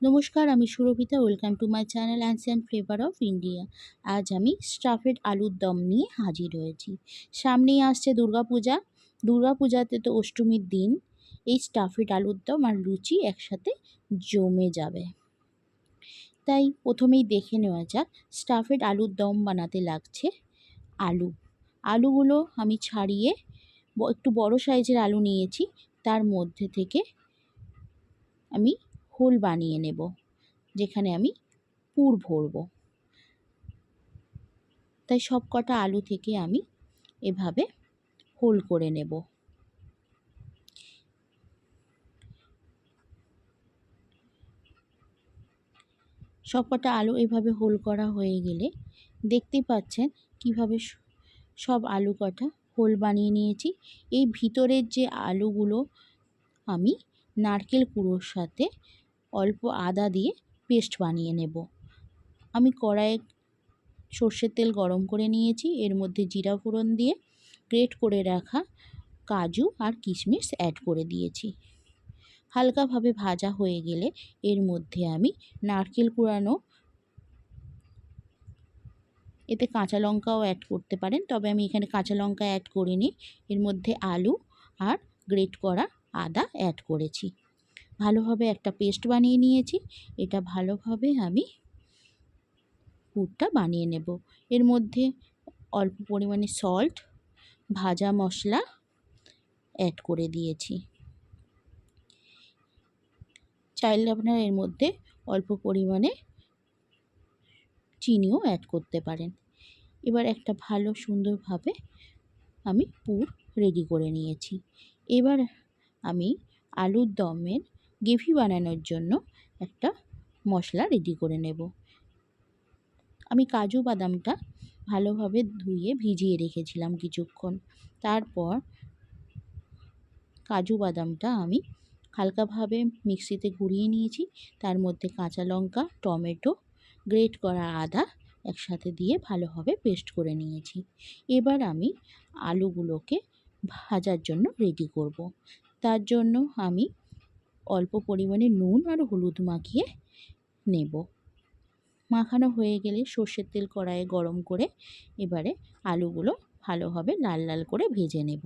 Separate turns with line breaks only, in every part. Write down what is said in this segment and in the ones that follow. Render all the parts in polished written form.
নমস্কার, আমি Surabhita. Welcome to my channel ancient flavour of India. আজ আমি স্টাফেড আলুর দম নিয়ে হাজির হয়েছি। সামনেই আসছে দুর্গাপূজা। দুর্গাপূজাতে তো অষ্টমীর দিন এই স্টাফেড আলুর দম আর লুচি একসাথে জমে যাবে। তাই প্রথমেই দেখে নেওয়া যাক স্টাফেড আলুর দম বানাতে লাগছে আলু। আলুগুলো আমি ছাড়িয়ে একটু বড় সাইজের আলু নিয়েছি, তার মধ্যে থেকে আমি হোল বানিয়ে নেব, যেখানে আমি পুর ভরব। তাই সব কটা আলু থেকে আমি এভাবে হোল করে নেব। সব কটা আলু এভাবে হোল করা হয়ে গেলে দেখতেই পাচ্ছেন কিভাবে সব আলু কটা হোল বানিয়ে নিয়েছি। এই ভিতরের যে আলুগুলো আমি নারকেল কুড়োর সাথে অল্প আদা দিয়ে পেস্ট বানিয়ে নেব। আমি কড়াইয়ে সর্ষের তেল গরম করে নিয়েছি, এর মধ্যে জিরা ফোড়ন দিয়ে গ্রেট করে রাখা কাজু আর কিশমিশ অ্যাড করে দিয়েছি। হালকাভাবে ভাজা হয়ে গেলে এর মধ্যে আমি নারকেল কুড়ানো, এতে কাঁচা লঙ্কাও অ্যাড করতে পারেন, তবে আমি এখানে কাঁচা লঙ্কা অ্যাড করিনি। এর মধ্যে আলু আর গ্রেট করা আদা অ্যাড করেছি। ভালোভাবে একটা পেস্ট বানিয়ে নিয়েছি। এটা ভালোভাবে আমি পুরটা বানিয়ে নেব। এর মধ্যে অল্প পরিমাণে সল্ট, ভাজা মশলা অ্যাড করে দিয়েছি। চাইলে আপনারা এর মধ্যে অল্প পরিমাণে চিনিও অ্যাড করতে পারেন। এবার একটা ভালো সুন্দরভাবে আমি পুর রেডি করে নিয়েছি। এবার আমি আলুর দমের গ্রেভি বানানোর জন্য একটা মশলা রেডি করে নেব। আমি কাজু বাদামটা ভালোভাবে ধুয়ে ভিজিয়ে রেখেছিলাম কিছুক্ষণ। তারপর কাজু বাদামটা আমি হালকাভাবে মিক্সিতে ঘুরিয়ে নিয়েছি। তার মধ্যে কাঁচা লঙ্কা, টমেটো, গ্রেট করা আদা একসাথে দিয়ে ভালোভাবে পেস্ট করে নিয়েছি। এবার আমি আলুগুলোকে ভাজার জন্য রেডি করব। তার জন্য আমি অল্প পরিমাণে নুন আর হলুদ মাখিয়ে নেব। মাখানো হয়ে গেলে সর্ষের তেল কড়াইয়ে গরম করে এবারে আলুগুলো ভালোভাবে লাল লাল করে ভেজে নেব।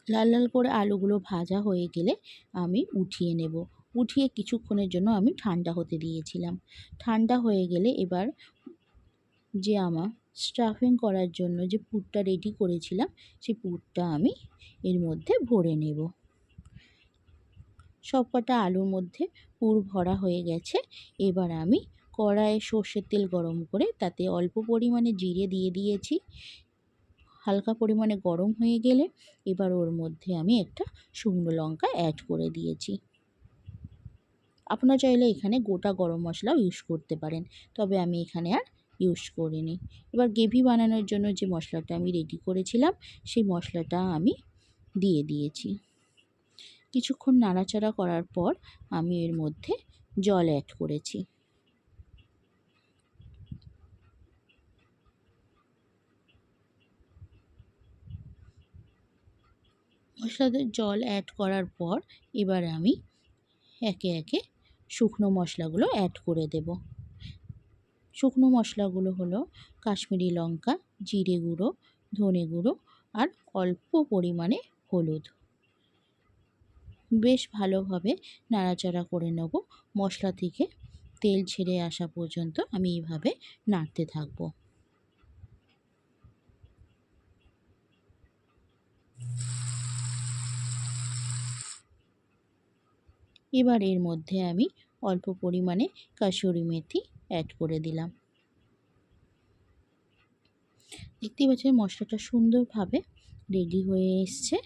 লাল লাল করে আলুগুলো ভাজা হয়ে গেলে আমি উঠিয়ে নেব। উঠিয়ে কিছুক্ষণের জন্য আমি ঠান্ডা হতে দিয়েছিলাম। ঠান্ডা হয়ে গেলে এবার যে আমার স্টাফিং করার জন্য যে পুরটা রেডি করেছিলাম, সেই পুরটা আমি এর মধ্যে ভরে নেব। সব কটা আলুর মধ্যে পুর ভরা হয়ে গেছে। এবার আমি কড়াইয়ে সর্ষের তেল গরম করে তাতে অল্প পরিমাণে জিরে দিয়ে দিয়েছি। হালকা পরিমাণে গরম হয়ে গেলে এবার ওর মধ্যে আমি একটা শুকনো লঙ্কা অ্যাড করে দিয়েছি। আপনারা চাইলে এখানে গোটা গরম মশলাও ইউজ করতে পারেন, তবে আমি এখানে আর ইউজ করিনি। এবার গ্রেভি বানানোর জন্য যে মশলাটা আমি রেডি করেছিলাম, সেই মশলাটা আমি দিয়ে দিয়েছি। কিছুক্ষণ নাড়াচাড়া করার পর আমি এর মধ্যে জল অ্যাড করেছি। মশলাতে জল অ্যাড করার পর এবার আমি একে একে শুকনো মশলাগুলো অ্যাড করে দেব। শুকনো মশলাগুলো হলো কাশ্মীরি লঙ্কা, জিরে গুঁড়ো, ধনে গুঁড়ো আর অল্প পরিমাণে হলুদ। বেশ ভালোভাবে নাড়াচাড়া করে নেব। মশলা থেকে তেল ছেড়ে আসা পর্যন্ত আমি এইভাবে নাড়তে থাকব। এবার এর মধ্যে আমি অল্প পরিমাণে কাসুরি মেথি অ্যাড করে দিলাম। দেখতেই পাচ্ছেন মশলাটা সুন্দরভাবে রেডি হয়ে এসছে।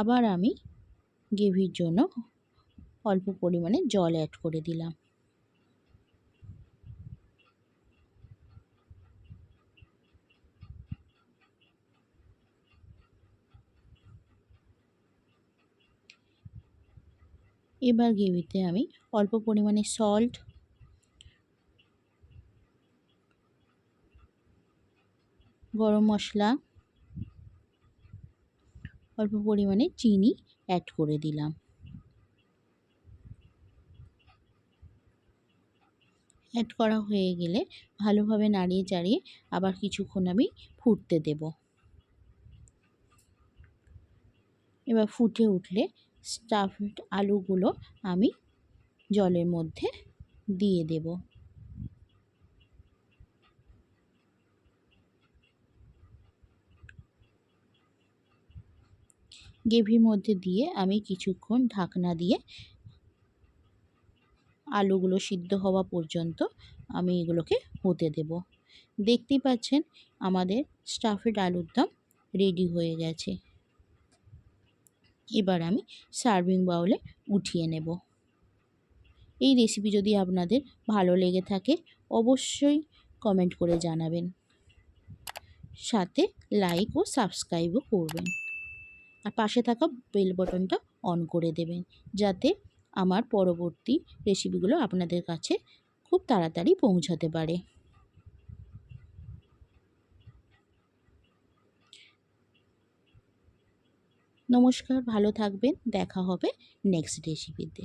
আবার আমি গ্রেভির জন্য অল্প পরিমাণে জল অ্যাড করে দিলাম। এবার গ্রেভিতে আমি অল্প পরিমাণে সল্ট, গরম মশলা, অল্প পরিমাণে চিনি অ্যাড করে দিলাম। অ্যাড করা হয়ে গেলে ভালোভাবে নাড়িয়ে চাড়িয়ে আবার কিছুক্ষণ আমি ফুটতে দেব। এবার ফুটে উঠলে স্টাফড আলুগুলো আমি জলের মধ্যে দিয়ে দেব। গ্রেভির মধ্যে দিয়ে আমি কিছুক্ষণ ঢাকনা দিয়ে আলুগুলো সিদ্ধ হওয়া পর্যন্ত আমি এগুলোকে হতে দেব। দেখতেই পাচ্ছেন আমাদের স্টাফড আলুর দম রেডি হয়ে গেছে। এবার আমি সার্ভিং বাউলে উঠিয়ে নেব। এই রেসিপি যদি আপনাদের ভালো লেগে থাকে অবশ্যই কমেন্ট করে জানাবেন, সাথে লাইক ও সাবস্ক্রাইবও করবেন, আর পাশে থাকা বেল বাটনটা অন করে দেবেন যাতে আমার পরবর্তী রেসিপিগুলো আপনাদের কাছে খুব তাড়াতাড়ি পৌঁছাতে পারে। নমস্কার, ভালো থাকবেন, দেখা হবে নেক্সট রেসিপিতে।